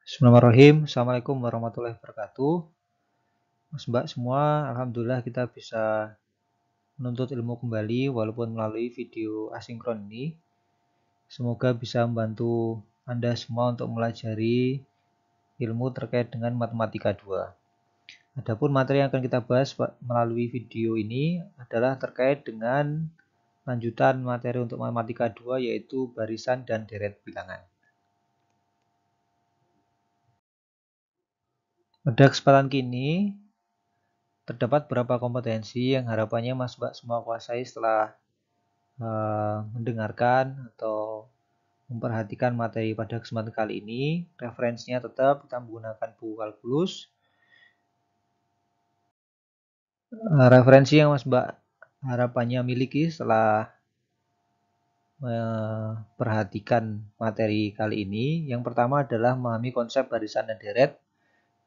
Bismillahirrahmanirrahim. Assalamualaikum warahmatullahi wabarakatuh. Mas Mbak semua, Alhamdulillah kita bisa menuntut ilmu kembali walaupun melalui video asinkron ini. Semoga bisa membantu Anda semua untuk melajari ilmu terkait dengan matematika 2. Adapun materi yang akan kita bahas melalui video ini adalah terkait dengan lanjutan materi untuk matematika 2 yaitu barisan dan deret bilangan. Pada kesempatan kini, terdapat beberapa kompetensi yang harapannya Mas Mbak semua kuasai setelah mendengarkan atau memperhatikan materi pada kesempatan kali ini. Referensinya tetap kita menggunakan buku kalkulus. Referensi yang Mas Mbak harapannya miliki setelah memperhatikan materi kali ini. Yang pertama adalah memahami konsep barisan dan deret.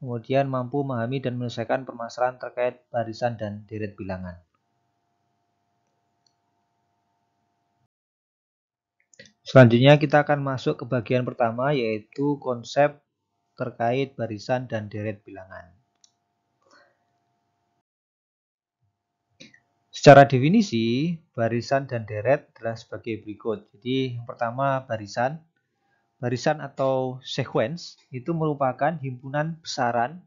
Kemudian mampu memahami dan menyelesaikan permasalahan terkait barisan dan deret bilangan. Selanjutnya kita akan masuk ke bagian pertama yaitu konsep terkait barisan dan deret bilangan. Secara definisi, barisan dan deret adalah sebagai berikut. Jadi yang pertama barisan. Barisan atau sequence itu merupakan himpunan besaran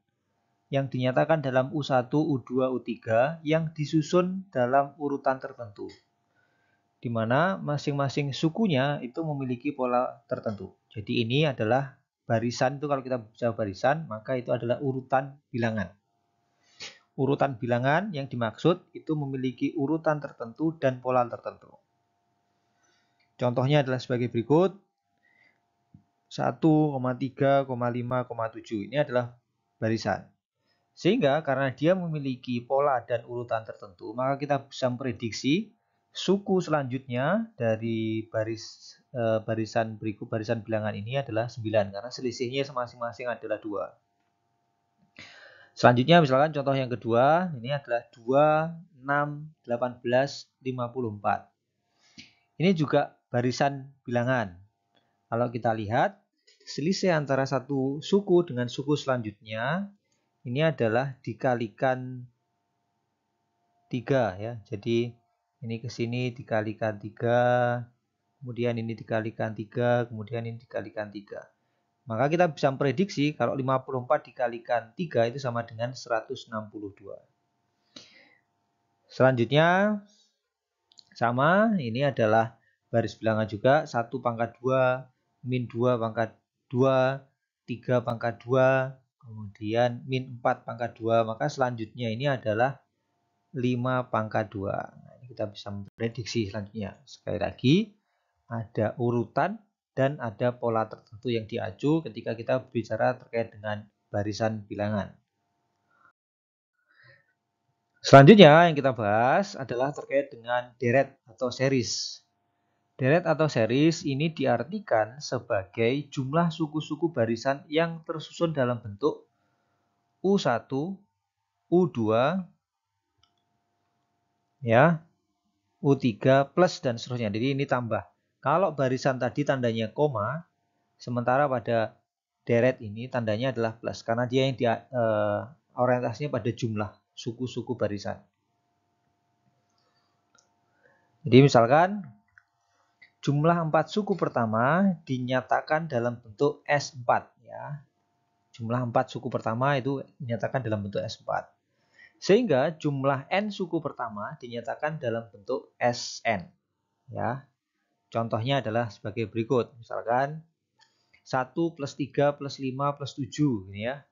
yang dinyatakan dalam U1, U2, U3 yang disusun dalam urutan tertentu, di mana masing-masing sukunya itu memiliki pola tertentu. Jadi ini adalah barisan itu kalau kita bicara barisan, maka itu adalah urutan bilangan. Urutan bilangan yang dimaksud itu memiliki urutan tertentu dan pola tertentu. Contohnya adalah sebagai berikut. 1,3,5,7 ini adalah barisan. Sehingga karena dia memiliki pola dan urutan tertentu, maka kita bisa memprediksi suku selanjutnya dari barisan berikut barisan bilangan ini adalah 9 karena selisihnya masing-masing adalah 2. Selanjutnya misalkan contoh yang kedua, ini adalah 2, 6, 18, 54. Ini juga barisan bilangan. Kalau kita lihat, selisih antara satu suku dengan suku selanjutnya, ini adalah dikalikan 3 ya. Jadi ini ke sini dikalikan 3, kemudian ini dikalikan 3, kemudian ini dikalikan 3. Maka kita bisa memprediksi kalau 54 dikalikan 3 itu sama dengan 162. Selanjutnya sama, ini adalah baris bilangan juga 1 pangkat 2, min 2 pangkat 2, 3 pangkat 2, kemudian min 4 pangkat 2. Maka selanjutnya ini adalah 5 pangkat 2. Nah, ini kita bisa memprediksi selanjutnya. Sekali lagi, ada urutan dan ada pola tertentu yang diacu ketika kita bicara terkait dengan barisan bilangan. Selanjutnya yang kita bahas adalah terkait dengan deret atau series. Deret atau series ini diartikan sebagai jumlah suku-suku barisan yang tersusun dalam bentuk U1, U2, ya, U3 plus dan seterusnya. Jadi ini tambah. Kalau barisan tadi tandanya koma, sementara pada deret ini tandanya adalah plus karena dia yang orientasinya pada jumlah suku-suku barisan. Jadi misalkan jumlah 4 suku pertama dinyatakan dalam bentuk S4 ya. Jumlah 4 suku pertama itu dinyatakan dalam bentuk S4. Sehingga jumlah N suku pertama dinyatakan dalam bentuk Sn ya. Contohnya adalah sebagai berikut. Misalkan 1 plus 3 plus 5 plus 7 ini ya.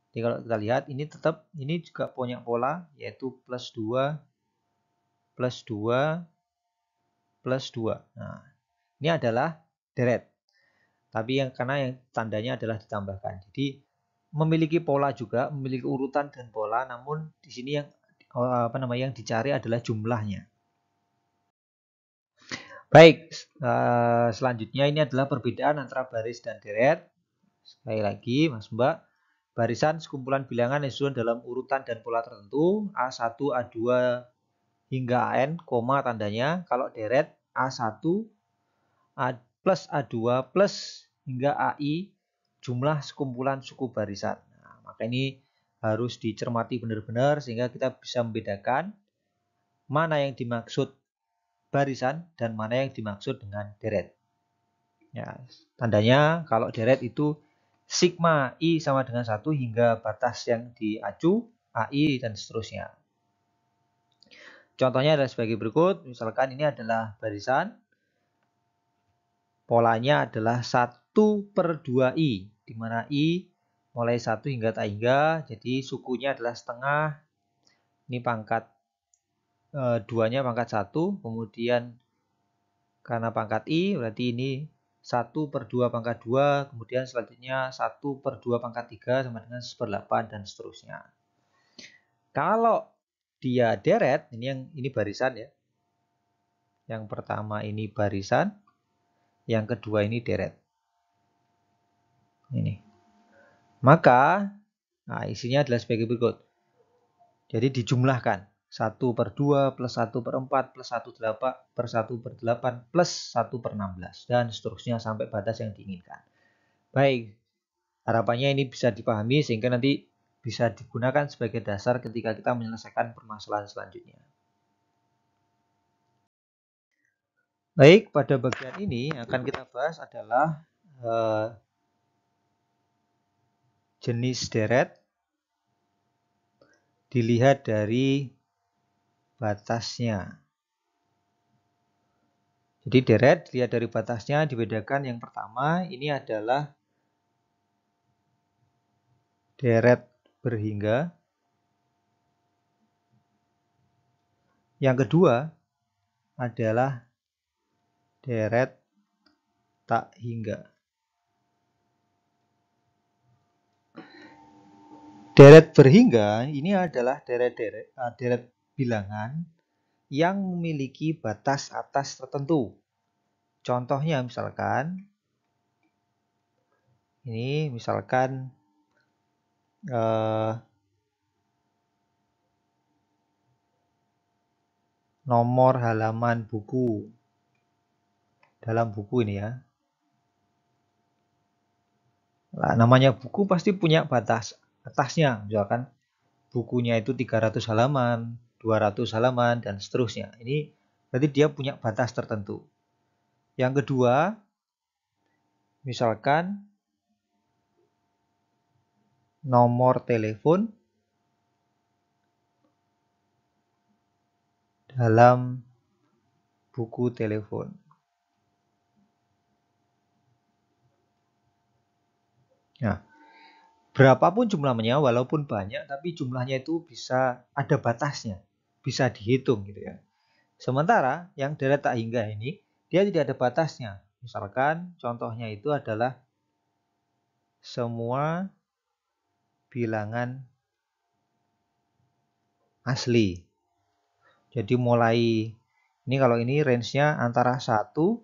Jadi kalau kita lihat ini tetap ini juga punya pola yaitu plus 2 plus 2 plus 2. Nah, ini adalah deret. Tapi karena yang tandanya adalah ditambahkan. Jadi memiliki pola juga, memiliki urutan dan pola, namun di sini yang dicari adalah jumlahnya. Baik, selanjutnya ini adalah perbedaan antara baris dan deret. Sekali lagi, Mas Mbak, barisan sekumpulan bilangan yang disusun dalam urutan dan pola tertentu, A1, A2 hingga AN, koma tandanya. Kalau deret, A1 plus A2 plus hingga AI, jumlah sekumpulan suku barisan. Nah, maka ini harus dicermati benar-benar sehingga kita bisa membedakan mana yang dimaksud barisan dan mana yang dimaksud dengan deret. Ya, tandanya kalau deret itu sigma I sama dengan 1 hingga batas yang diacu, AI, dan seterusnya. Contohnya adalah sebagai berikut. Misalkan ini adalah barisan. Polanya adalah 1/2I, di mana I mulai 1 hingga tak hingga. Jadi sukunya adalah setengah. Ini pangkat 2-nya pangkat 1. Kemudian karena pangkat I, berarti ini 1/2 pangkat 2. Kemudian selanjutnya 1/2 pangkat 3 sama dengan 1/8 dan seterusnya. Kalau dia deret, ini barisan ya. Yang pertama ini barisan, yang kedua ini deret. Ini. Maka, isinya adalah sebagai berikut. Jadi dijumlahkan. 1/2 plus 1/4 plus 1/8 plus 1/16 dan seterusnya sampai batas yang diinginkan. Baik, harapannya ini bisa dipahami sehingga nanti bisa digunakan sebagai dasar ketika kita menyelesaikan permasalahan selanjutnya. Baik, pada bagian ini akan kita bahas adalah jenis deret dilihat dari batasnya. Jadi deret dilihat dari batasnya dibedakan. Yang pertama ini adalah deret berhingga. Yang kedua adalah deret tak hingga. Deret berhingga ini adalah deret bilangan yang memiliki batas atas tertentu. Contohnya misalkan ini nomor halaman buku dalam buku ini ya. Nah, namanya buku pasti punya batas atasnya, misalkan bukunya itu 300 halaman, 200 halaman, dan seterusnya. Ini berarti dia punya batas tertentu. Yang kedua, misalkan nomor telepon dalam buku telepon. Nah, berapapun jumlahnya, walaupun banyak, tapi jumlahnya itu bisa ada batasnya, bisa dihitung gitu ya. Sementara yang deret tak hingga ini, dia tidak ada batasnya. Misalkan contohnya itu adalah semua bilangan asli. Jadi mulai, ini kalau ini range-nya antara 1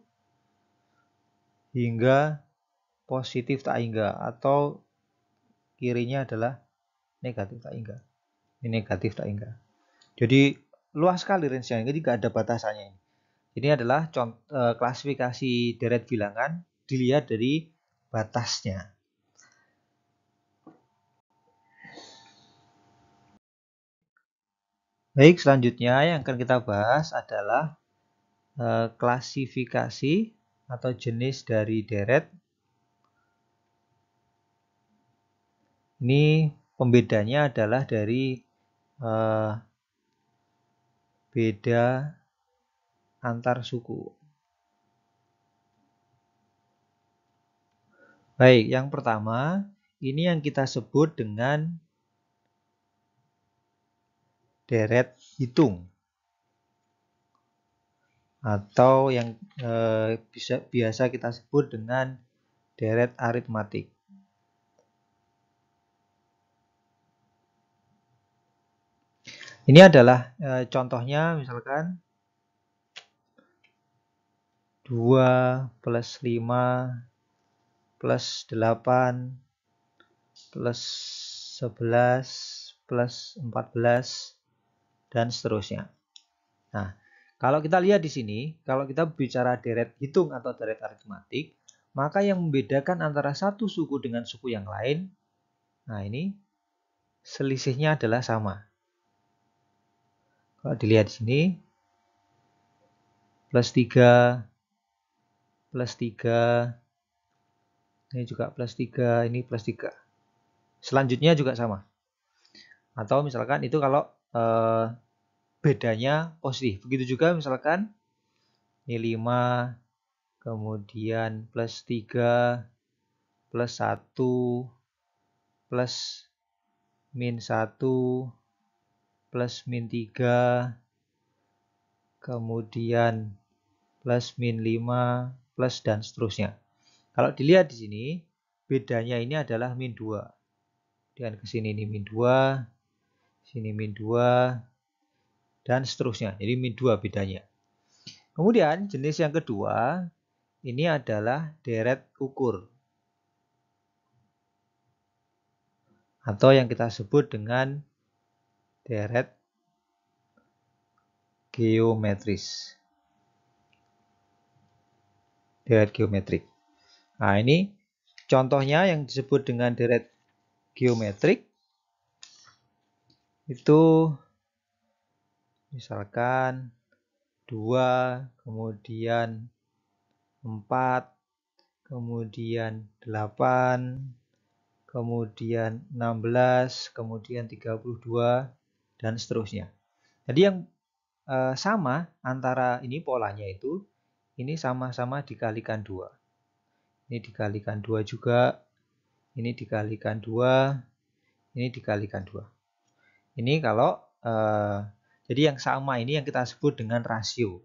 hingga positif tak hingga, atau kirinya adalah negatif tak hingga. Ini negatif tak hingga. Jadi luas sekali range-nya, ini tidak ada batasannya. Ini adalah klasifikasi deret bilangan dilihat dari batasnya. Baik, selanjutnya yang akan kita bahas adalah klasifikasi atau jenis dari deret. Ini pembedanya adalah dari beda antar suku. Baik, yang pertama ini yang kita sebut dengan deret hitung atau yang biasa kita sebut dengan deret aritmatik. Ini adalah contohnya, misalkan 2 plus 5 plus 8 plus 11 plus 14 dan seterusnya. Nah, kalau kita lihat di sini, kalau kita bicara deret hitung atau deret aritmatik, maka yang membedakan antara satu suku dengan suku yang lain, nah ini selisihnya adalah sama. Kalau dilihat di sini, plus 3, plus 3, ini juga plus 3, ini plus 3. Selanjutnya juga sama. Atau misalkan itu kalau bedanya positif. Begitu juga misalkan ini 5, kemudian plus 3, plus 1, plus min 1, plus min 3, kemudian plus min 5, plus dan seterusnya. Kalau dilihat di sini, bedanya ini adalah min 2. Dan ke sini ini min 2, sini min 2, dan seterusnya. Jadi min 2 bedanya. Kemudian jenis yang kedua, ini adalah deret ukur. Atau yang kita sebut dengan deret geometris. Deret geometrik. Nah, ini contohnya yang disebut dengan deret geometrik itu misalkan 2, kemudian 4, kemudian 8, kemudian 16, kemudian 32, dan seterusnya. Jadi yang sama antara ini polanya itu, ini sama-sama dikalikan 2. Ini dikalikan 2 juga, ini dikalikan 2, ini dikalikan 2. Ini kalau, jadi yang sama ini yang kita sebut dengan rasio.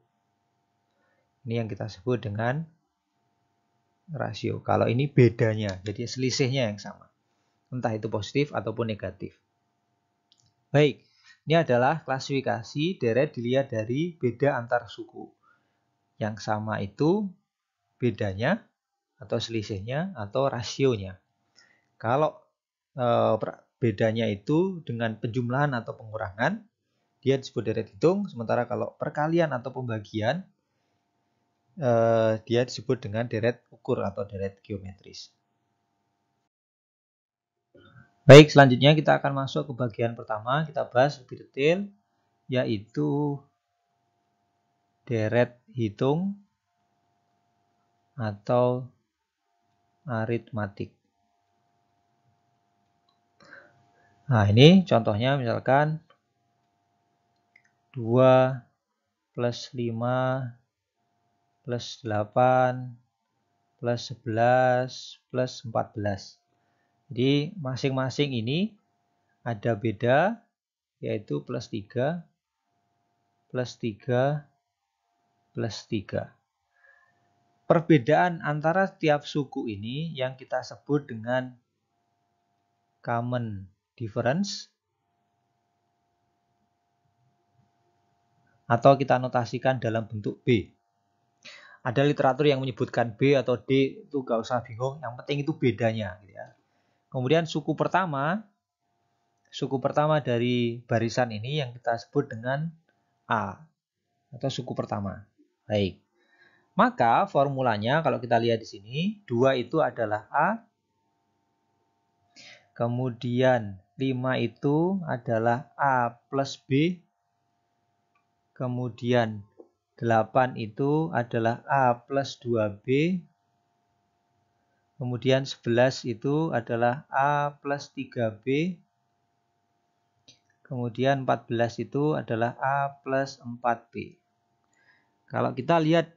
Ini yang kita sebut dengan rasio. Kalau ini bedanya, jadi selisihnya yang sama. Entah itu positif ataupun negatif. Baik, ini adalah klasifikasi deret dilihat dari beda antar suku. Yang sama itu bedanya, atau selisihnya, atau rasionya. Kalau bedanya itu dengan penjumlahan atau pengurangan, dia disebut deret hitung. Sementara kalau perkalian atau pembagian, dia disebut dengan deret ukur atau deret geometris. Baik, selanjutnya kita akan masuk ke bagian pertama. Kita bahas lebih detail, yaitu deret hitung atau aritmatik. Nah, ini contohnya misalkan 2 plus 5 plus 8 plus 11 plus 14. Jadi masing-masing ini ada beda, yaitu plus 3, plus 3, plus 3. Perbedaan antara setiap suku ini yang kita sebut dengan common difference, atau kita notasikan dalam bentuk B. Ada literatur yang menyebutkan B atau D, itu gak usah bingung, yang penting itu bedanya. Kemudian suku pertama dari barisan ini yang kita sebut dengan A, atau suku pertama. Baik. Maka formulanya kalau kita lihat di sini, 2 itu adalah A, kemudian 5 itu adalah A plus B, kemudian 8 itu adalah A plus 2B, kemudian 11 itu adalah A plus 3B, kemudian 14 itu adalah A plus 4B. Kalau kita lihat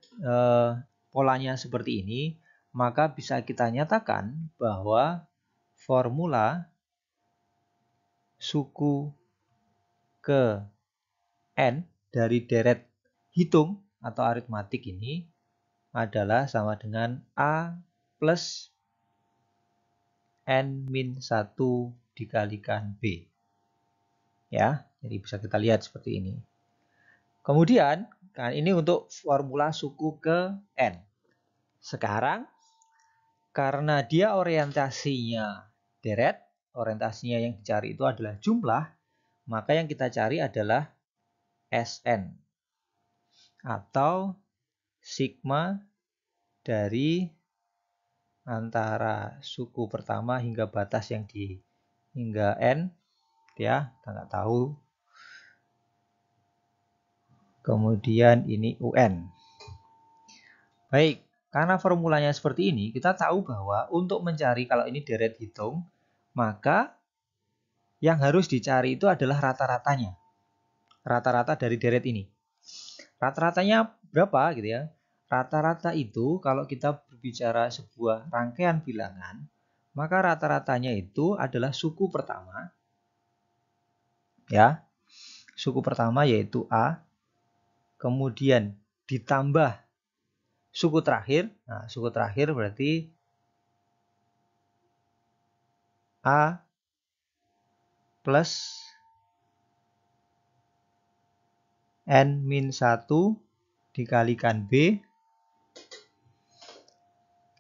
polanya seperti ini, maka bisa kita nyatakan bahwa formula suku ke N dari deret hitung atau aritmatik ini adalah sama dengan A plus N-1 dikalikan B. Ya, jadi bisa kita lihat seperti ini. Kemudian, kan ini untuk formula suku ke N. Sekarang, karena dia orientasinya deret, orientasinya yang dicari itu adalah jumlah, maka yang kita cari adalah Sn. Atau sigma dari antara suku pertama hingga batas yang hingga N, ya, kita nggak tahu. Kemudian ini UN. Baik, karena formulanya seperti ini, kita tahu bahwa untuk mencari kalau ini deret hitung, maka yang harus dicari itu adalah rata-ratanya. Rata-rata dari deret ini. Rata-ratanya berapa gitu ya? Rata-rata itu kalau kita berbicara sebuah rangkaian bilangan, maka rata-ratanya itu adalah suku pertama. Ya. Suku pertama yaitu A. Kemudian ditambah suku terakhir. Nah, suku terakhir berarti A plus N-1 dikalikan B,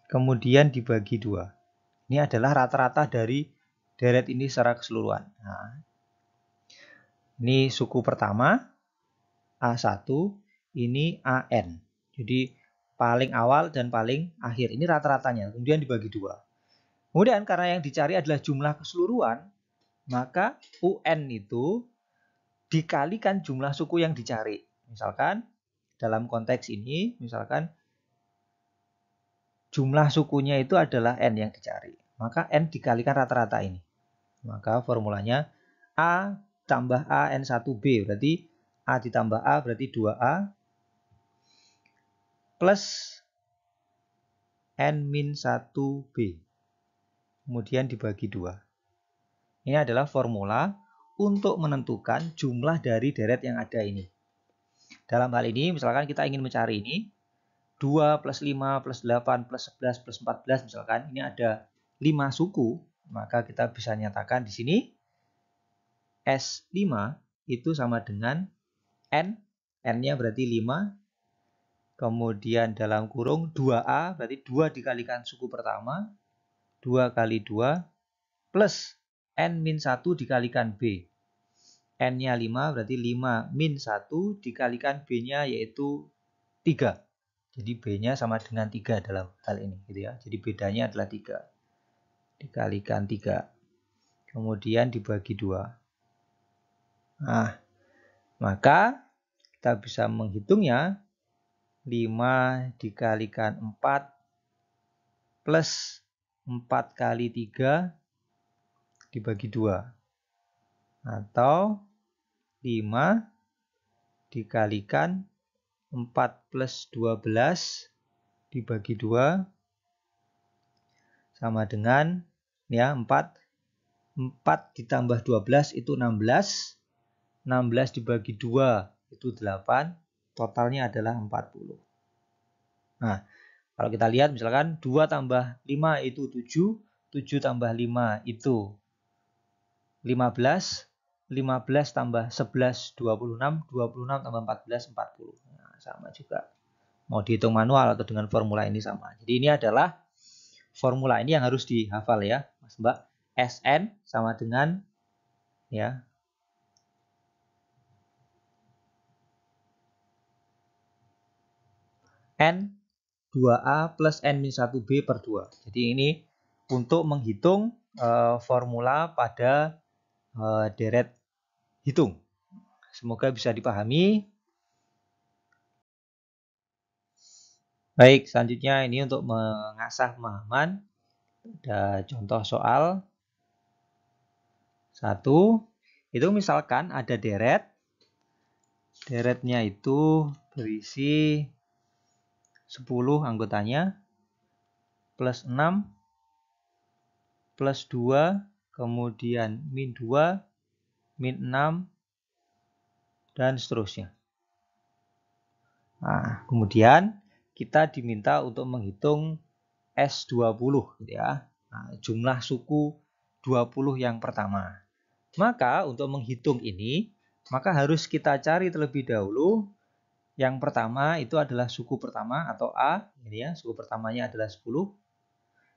kemudian dibagi 2. Ini adalah rata-rata dari deret ini secara keseluruhan. Nah, ini suku pertama, A1, ini AN. Jadi paling awal dan paling akhir. Ini rata-ratanya, kemudian dibagi 2. Kemudian karena yang dicari adalah jumlah keseluruhan, maka UN itu dikalikan jumlah suku yang dicari. Misalkan dalam konteks ini, misalkan jumlah sukunya itu adalah N yang dicari. Maka N dikalikan rata-rata ini. Maka formulanya A tambah A N1B. Berarti A ditambah A berarti 2A. Plus N-1B. Kemudian dibagi 2. Ini adalah formula untuk menentukan jumlah dari deret yang ada ini. Dalam hal ini, misalkan kita ingin mencari ini, 2 plus 5 plus 8 plus 11 plus 14 misalkan ini ada 5 suku, maka kita bisa nyatakan di sini S5 itu sama dengan N, N-nya berarti 5, kemudian dalam kurung 2A berarti 2 dikalikan suku pertama, 2 kali 2 plus N-1 dikalikan B. N-nya 5 berarti 5 min 1 dikalikan B-nya yaitu 3. Jadi B-nya sama dengan 3 dalam hal ini gitu ya. Jadi bedanya adalah 3. Dikalikan 3. Kemudian dibagi 2. Nah, maka kita bisa menghitungnya 5 dikalikan 4 plus 4 kali 3 dibagi 2. Atau 5 dikalikan 4 plus 12 dibagi 2 sama dengan ya 4 ditambah 12 itu 16. 16 dibagi 2 itu 8. Totalnya adalah 40. Nah, kalau kita lihat misalkan 2 tambah 5 itu 7. 7 tambah 5 itu 15. 15 tambah 11 26. 26 tambah 14 40. Nah, sama juga. Mau dihitung manual atau dengan formula ini sama. Jadi ini adalah formula ini yang harus dihafal ya, Mas Mbak. SN sama dengan ya N 2A plus N-1B per 2. Jadi ini untuk menghitung formula pada deret hitung. Semoga bisa dipahami. Baik, selanjutnya ini untuk mengasah pemahaman. Ada contoh soal. 1. Itu misalkan ada deret. Deretnya itu berisi 10 anggotanya. Plus 6. Plus 2. Kemudian min 2. Min 6. Dan seterusnya. Nah, kemudian kita diminta untuk menghitung S20 gitu ya. Nah, jumlah suku 20 yang pertama. Maka untuk menghitung ini, maka harus kita cari terlebih dahulu. Yang pertama itu adalah suku pertama atau A, ini ya, suku pertamanya adalah 10.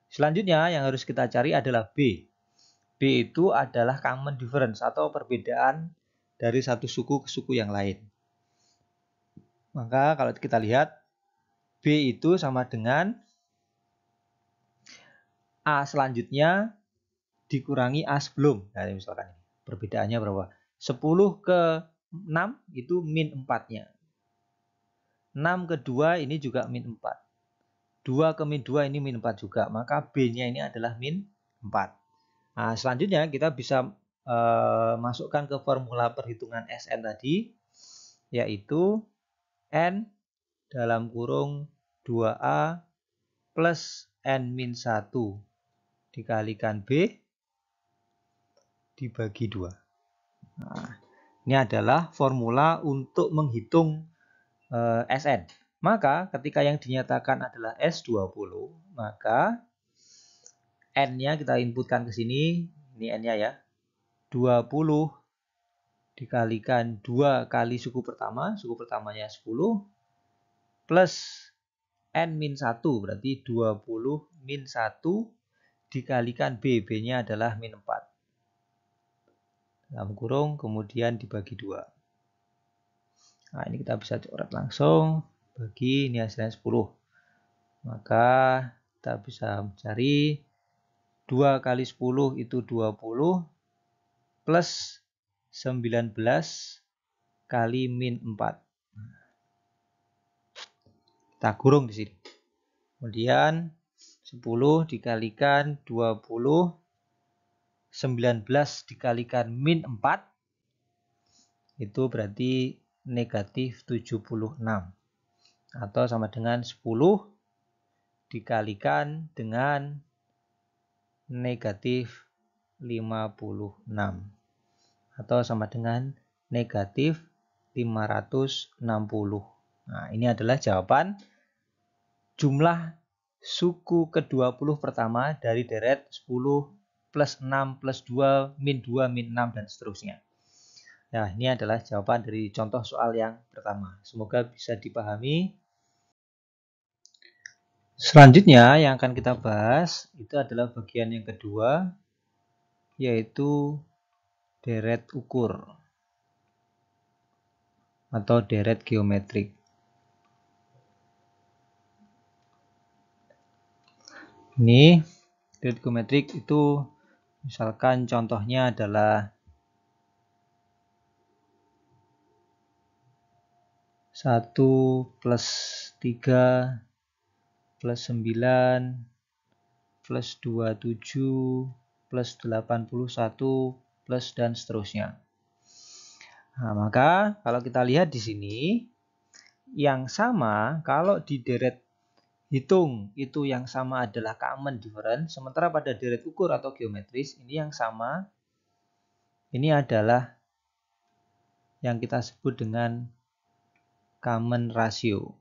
Selanjutnya yang harus kita cari adalah B. B itu adalah common difference atau perbedaan dari satu suku ke suku yang lain. Maka kalau kita lihat B itu sama dengan A selanjutnya dikurangi A sebelum. Nah, misalkan ini. Perbedaannya berapa? 10 ke 6 itu min 4-nya. 6 ke 2 ini juga min 4. 2 ke min 2 ini min 4 juga. Maka B-nya ini adalah min 4. Nah, selanjutnya kita bisa masukkan ke formula perhitungan Sn tadi, yaitu N dalam kurung 2A plus N min 1 dikalikan B dibagi 2. Nah, ini adalah formula untuk menghitung Sn. Maka ketika yang dinyatakan adalah S20, maka N-nya kita inputkan ke sini. Ini N-nya ya. 20 dikalikan 2 kali suku pertama. Suku pertamanya 10. Plus N min 1. Berarti 20 min 1 dikalikan B. B-nya adalah min 4. Dalam kurung kemudian dibagi 2. Nah, ini kita bisa coret langsung. Bagi ini hasilnya 10. Maka kita bisa mencari 2 kali 10 itu 20 plus 19 kali min 4. Kita kurung di sini. Kemudian 10 dikalikan 20, 19 dikalikan min 4, itu berarti negatif 76. Atau sama dengan 10 dikalikan dengan negatif 56. Atau sama dengan negatif 560. Nah, ini adalah jawaban jumlah suku ke-20 pertama dari deret 10 plus 6 plus 2 min 2 min 6 dan seterusnya. Nah, ini adalah jawaban dari contoh soal yang pertama. Semoga bisa dipahami. Selanjutnya yang akan kita bahas itu adalah bagian yang kedua, yaitu deret ukur atau deret geometrik. Ini deret geometrik itu misalkan contohnya adalah 1 plus 3 plus 9 plus 27 plus 81 plus dan seterusnya. Nah, maka kalau kita lihat di sini yang sama kalau di deret hitung itu yang sama adalah common difference, sementara pada deret ukur atau geometris ini yang sama ini adalah yang kita sebut dengan common ratio.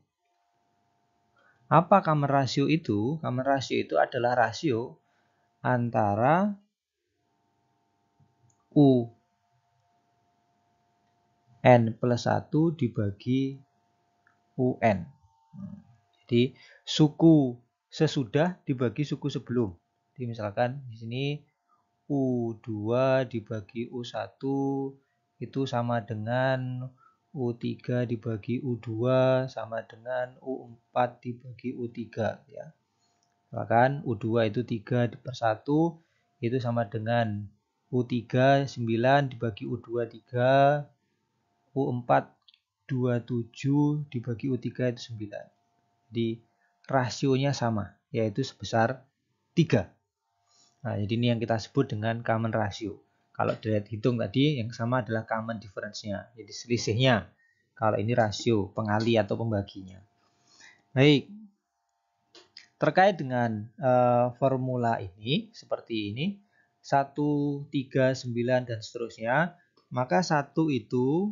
Apa common ratio itu? Common ratio itu adalah rasio antara U N plus 1 dibagi UN. Jadi suku sesudah dibagi suku sebelum. Jadi misalkan di sini U2 dibagi U1 itu sama dengan U3 dibagi U2 sama dengan U4 dibagi U3 ya. Misalkan U2 itu 3 per 1 itu sama dengan U3 9 dibagi U2 3, U4 27 dibagi U3 itu 9. Jadi rasionya sama, yaitu sebesar 3. Nah, jadi ini yang kita sebut dengan common ratio. Kalau deret hitung tadi yang sama adalah common difference-nya, jadi selisihnya. Kalau ini rasio, pengali atau pembaginya. Baik, terkait dengan formula ini, seperti ini, 1, 3, 9, dan seterusnya, maka 1 itu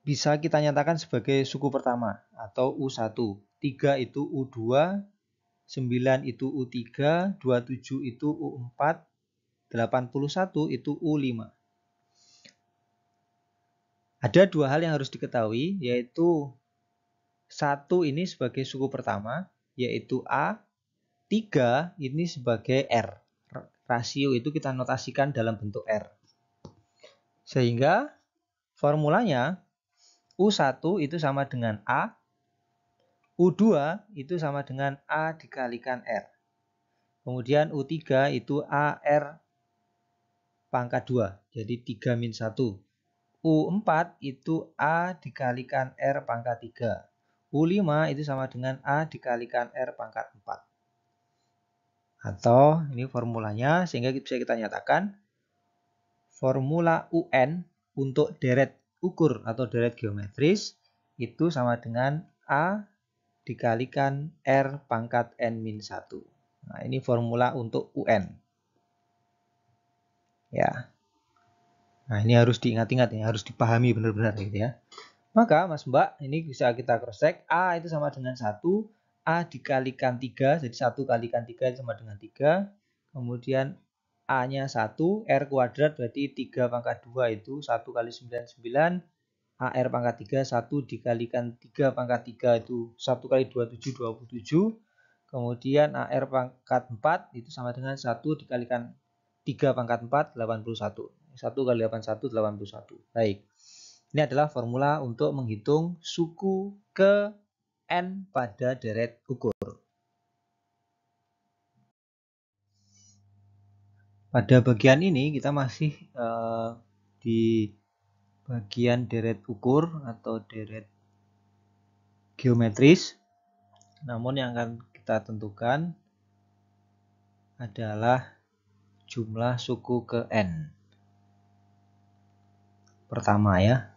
bisa kita nyatakan sebagai suku pertama atau U1. 3 itu U2, 9 itu U3, 27 itu U4, 81 itu U5. Ada dua hal yang harus diketahui, yaitu 1 ini sebagai suku pertama, yaitu A, 3 ini sebagai R. Rasio itu kita notasikan dalam bentuk R. Sehingga formulanya U1 itu sama dengan A, U2 itu sama dengan A dikalikan R. Kemudian U3 itu AR pangkat 2. Jadi 3 min 1. U4 itu A dikalikan R pangkat 3. U5 itu sama dengan A dikalikan R pangkat 4. Atau ini formulanya, sehingga bisa kita nyatakan formula UN untuk deret ukur atau deret geometris itu sama dengan A dikalikan R pangkat N-1. Nah, ini formula untuk UN. Ya. Nah, ini harus diingat-ingat, ya, harus dipahami benar-benar gitu ya. Maka Mas Mbak, ini bisa kita cross check. A itu sama dengan 1, A dikalikan 3, jadi 1 kalikan 3 sama dengan 3. Kemudian A-nya 1, R kuadrat berarti 3 pangkat 2 itu 1 kali 9, 9. AR pangkat 3, 1 dikalikan 3 pangkat 3 itu 1 kali 27, 27. Kemudian AR pangkat 4 itu sama dengan 1 dikalikan 3 pangkat 4, 81. 1 kali 81, 81. Baik. Ini adalah formula untuk menghitung suku ke N pada deret ukur. Pada bagian ini kita masih di bagian deret ukur atau deret geometris. Namun yang akan kita tentukan adalah jumlah suku ke N. Pertama ya.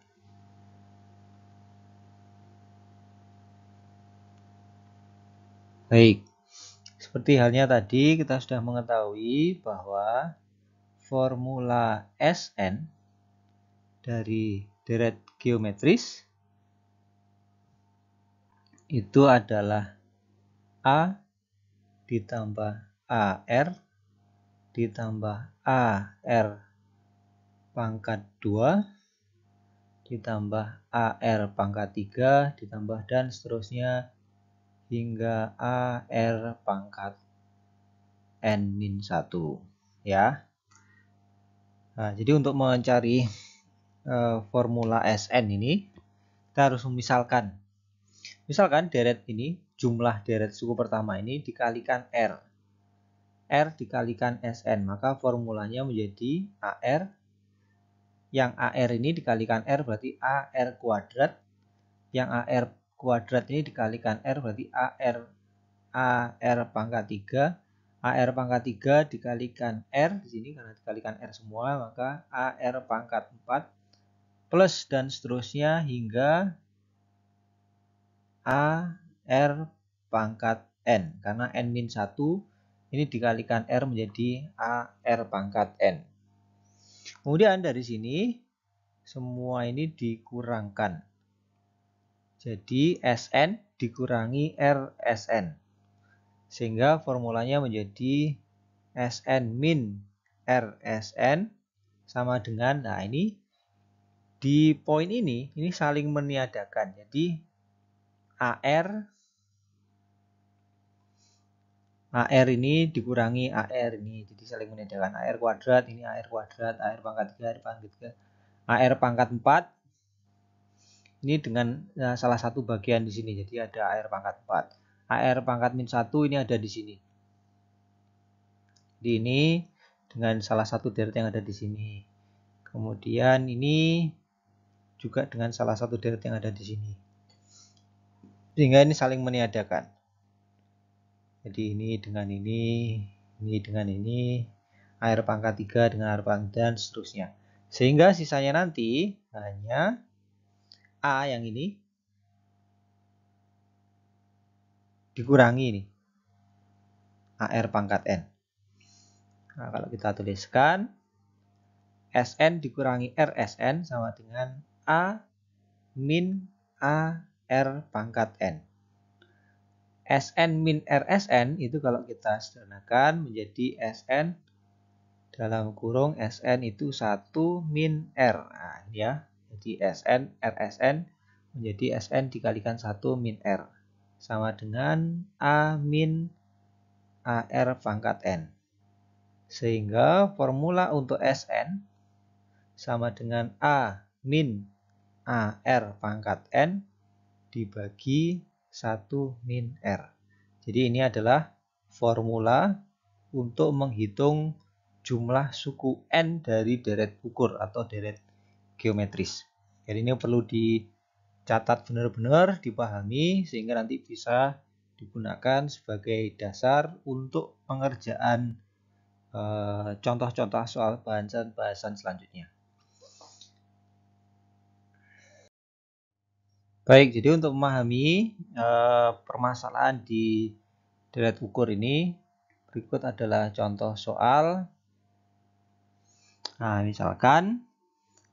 Baik. Seperti halnya tadi kita sudah mengetahui bahwa formula Sn dari deret geometris itu adalah A ditambah AR ditambah AR pangkat 2 ditambah AR pangkat 3 ditambah dan seterusnya hingga AR pangkat N-1 ya. Nah, jadi untuk mencari formula Sn ini kita harus memisalkan. Misalkan deret ini, jumlah deret suku pertama ini dikalikan R. R dikalikan Sn, maka formulanya menjadi AR. Yang AR ini dikalikan R berarti AR kuadrat. Yang AR kuadrat ini dikalikan R berarti AR pangkat 3. AR pangkat 3 dikalikan R di sini karena dikalikan R semua, maka AR pangkat 4 plus dan seterusnya hingga AR pangkat N. Karena N-1 ini dikalikan R menjadi AR pangkat N. Kemudian dari sini semua ini dikurangkan. Jadi Sn dikurangi Rsn. Sehingga formulanya menjadi Sn min Rsn sama dengan, nah ini di poin ini saling meniadakan. Jadi AR ini dikurangi AR ini. Jadi saling meniadakan. AR kuadrat, ini AR kuadrat, AR pangkat 3, AR pangkat 3. AR pangkat 4 ini dengan salah satu bagian di sini. Jadi ada AR pangkat 4. AR pangkat min 1 ini ada di sini. Jadi ini dengan salah satu deret yang ada di sini. Kemudian ini juga dengan salah satu deret yang ada di sini. Sehingga ini saling meniadakan. Jadi ini dengan ini dengan ini, AR pangkat 3 dengan AR pangkat dan seterusnya. Sehingga sisanya nanti hanya A yang ini dikurangi ini AR pangkat N. Nah, kalau kita tuliskan Sn dikurangi Rsn sama dengan A min AR pangkat N. Sn min Rsn itu kalau kita sederhanakan menjadi Sn dalam kurung Sn itu 1 min R. Nah, ya. Jadi Sn Rsn menjadi Sn dikalikan 1 min R. Sama dengan A min AR pangkat N. Sehingga formula untuk Sn sama dengan A min AR pangkat N dibagi 1 min R. Jadi ini adalah formula untuk menghitung jumlah suku N dari deret ukur atau deret geometris. Jadi ini perlu dicatat benar-benar, dipahami, sehingga nanti bisa digunakan sebagai dasar untuk pengerjaan contoh-contoh soal bahasan selanjutnya. Baik, jadi untuk memahami permasalahan di deret ukur ini, berikut adalah contoh soal. Nah, misalkan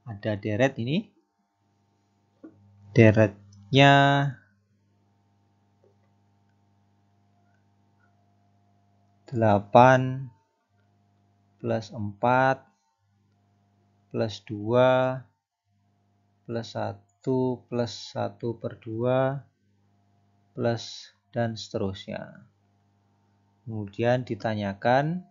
ada deret ini. Deretnya 8 plus 4 plus 2 plus 1 plus 1/2 plus dan seterusnya. Kemudian ditanyakan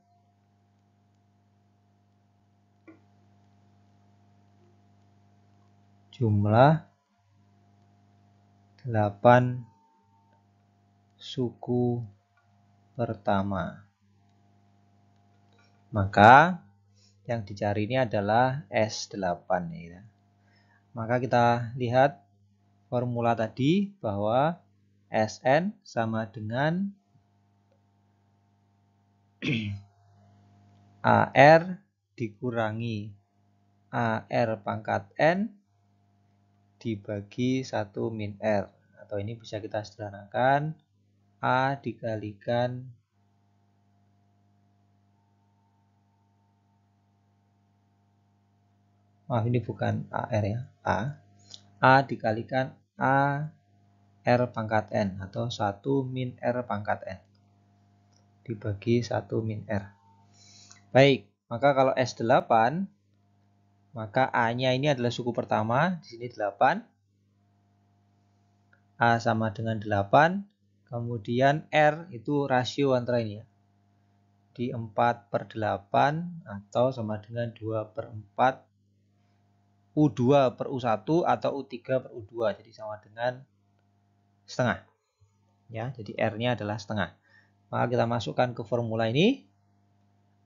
jumlah 8 suku pertama. Maka yang dicari ini adalah S8 ya. Maka kita lihat formula tadi bahwa Sn sama dengan AR dikurangi AR pangkat N dibagi 1 min R. Atau ini bisa kita sederhanakan A dikalikan ini bukan AR ya, A dikalikan A R pangkat N atau 1 min R pangkat N dibagi 1 min R. Baik, maka kalau S8, maka A-nya ini adalah suku pertama, di sini 8. A sama dengan 8, kemudian R itu rasio antara ini ya. Di 4/8 atau sama dengan 2/4 U2/U1 atau U3/U2, jadi sama dengan setengah. Ya, jadi R-nya adalah setengah. Maka kita masukkan ke formula ini.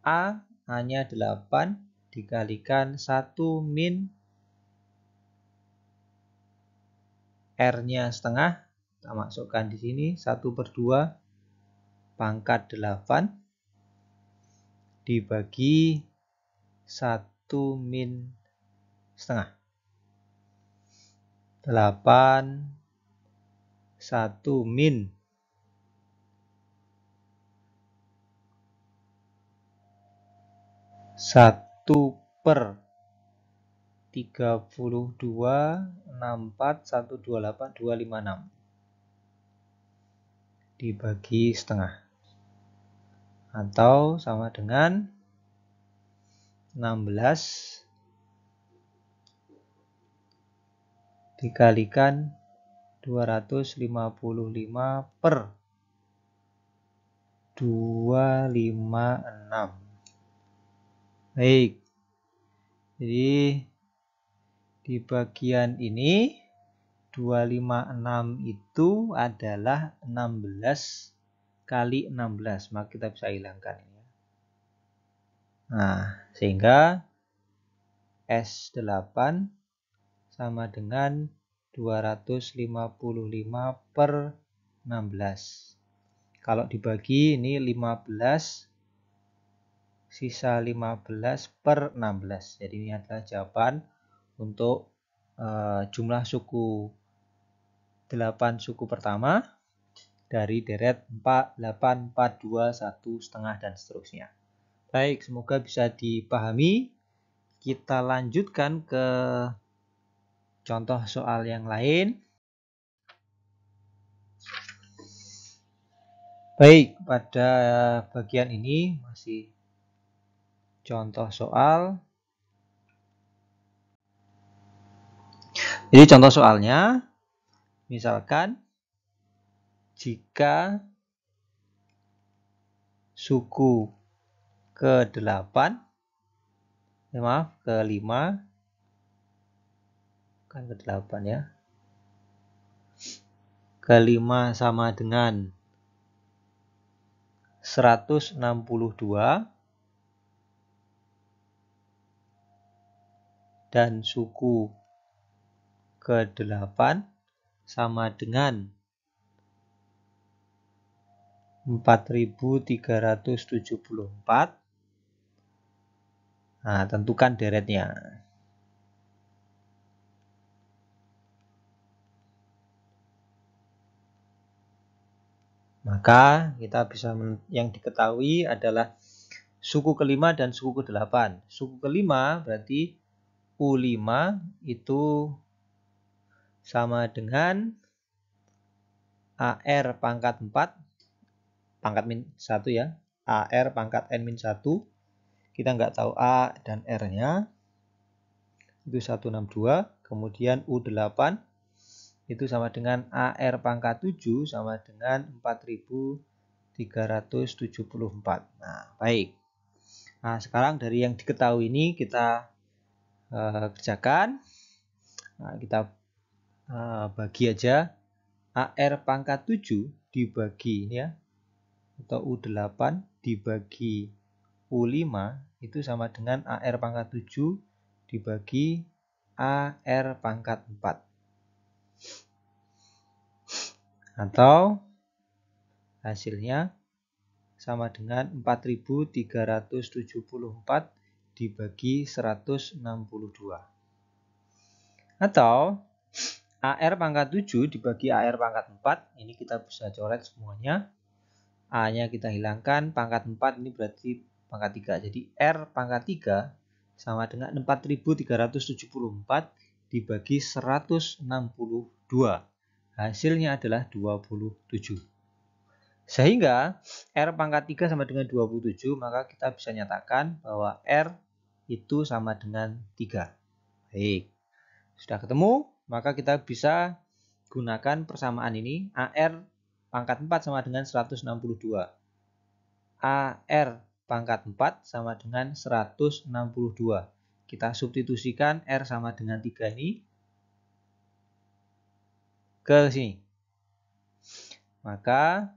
A hanya 8 dikalikan 1 min R-nya setengah. Kita masukkan di sini 1/2 pangkat 8 dibagi 1 min setengah. 8 1 min 1/32/64/128/256 dibagi setengah atau sama dengan 16 dikalikan 255/256. Baik, jadi di bagian ini 256 itu adalah 16 kali 16, maka kita bisa hilangkan ini. Nah, sehingga S8 sama dengan 255/16. Kalau dibagi ini 15, sisa 15/16. Jadi ini adalah jawaban untuk jumlah suku 8 suku pertama dari deret 4, 8, 4, 2, 1, setengah, dan seterusnya. Baik, semoga bisa dipahami. Kita lanjutkan ke contoh soal yang lain. Baik, pada bagian ini masih contoh soal. Jadi contoh soalnya, misalkan jika suku ke-8, ke-5, kan ke-8 ya, ke-5 sama dengan 162 dan suku ke-8 sama dengan 4374. Nah, tentukan deretnya. Maka kita bisa yang diketahui adalah suku ke-5 dan suku ke-8. Suku ke-5 berarti U5 itu sama dengan AR pangkat 4 pangkat min 1 ya. AR pangkat N-1. Kita nggak tahu A dan R-nya. Itu 162. Kemudian U8 itu sama dengan AR pangkat 7 sama dengan 4374. Nah, baik. Nah, sekarang dari yang diketahui ini kita kerjakan. Nah, kita bagi aja AR pangkat 7 dibagi ini ya, atau U8 dibagi U5 itu sama dengan AR pangkat 7 dibagi AR pangkat 4. Atau hasilnya sama dengan 4374 dibagi 162. Atau AR pangkat 7 dibagi AR pangkat 4. Ini kita bisa coret semuanya. A-nya kita hilangkan. Pangkat 4 ini berarti pangkat 3. Jadi R pangkat 3 sama dengan 4374 dibagi 162. Hasilnya adalah 27. Sehingga R pangkat 3 sama dengan 27, maka kita bisa nyatakan bahwa R itu sama dengan 3. Baik, sudah ketemu, maka kita bisa gunakan persamaan ini. AR pangkat 4 sama dengan 162. AR pangkat 4 sama dengan 162. Kita substitusikan R sama dengan 3 ini ke sini. Maka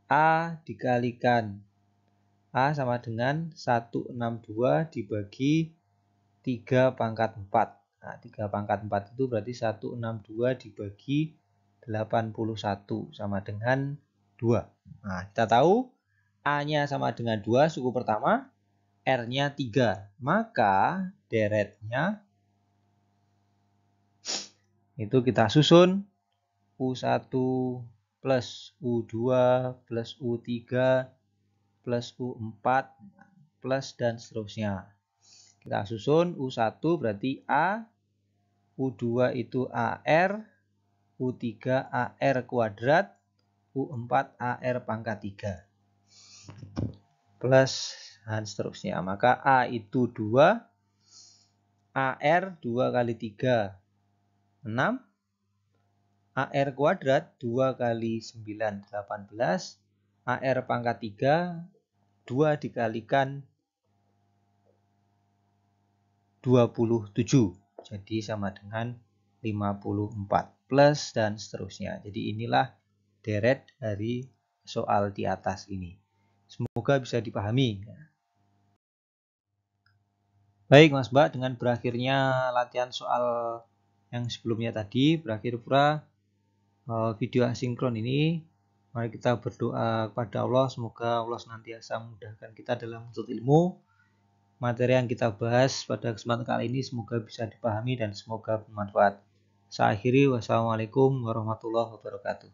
A dikalikan A sama dengan 162 dibagi 3 pangkat 4. Nah, 3 pangkat 4 itu berarti 162 dibagi 81 sama dengan 2. Nah, kita tahu A-nya sama dengan 2 suku pertama, R-nya 3. Maka deretnya itu kita susun U1 plus U2 plus U3 plus U4 plus dan seterusnya. Kita susun U1 berarti A, U2 itu AR, U3 AR kuadrat, U4 AR pangkat 3. Plus dan seterusnya. Maka A itu 2, AR 2 kali 3, 6. AR kuadrat 2 kali 9, 18. AR pangkat 3, 2 dikalikan 27. Jadi sama dengan 54. Plus dan seterusnya. Jadi inilah deret dari soal di atas ini. Semoga bisa dipahami. Baik Mas Mbak, dengan berakhirnya latihan soal yang sebelumnya tadi, berakhir pula video asinkron ini. Mari kita berdoa kepada Allah, semoga Allah senantiasa memudahkan kita dalam menuntut ilmu. Materi yang kita bahas pada kesempatan kali ini semoga bisa dipahami dan semoga bermanfaat. Saya akhiri, wassalamualaikum warahmatullahi wabarakatuh.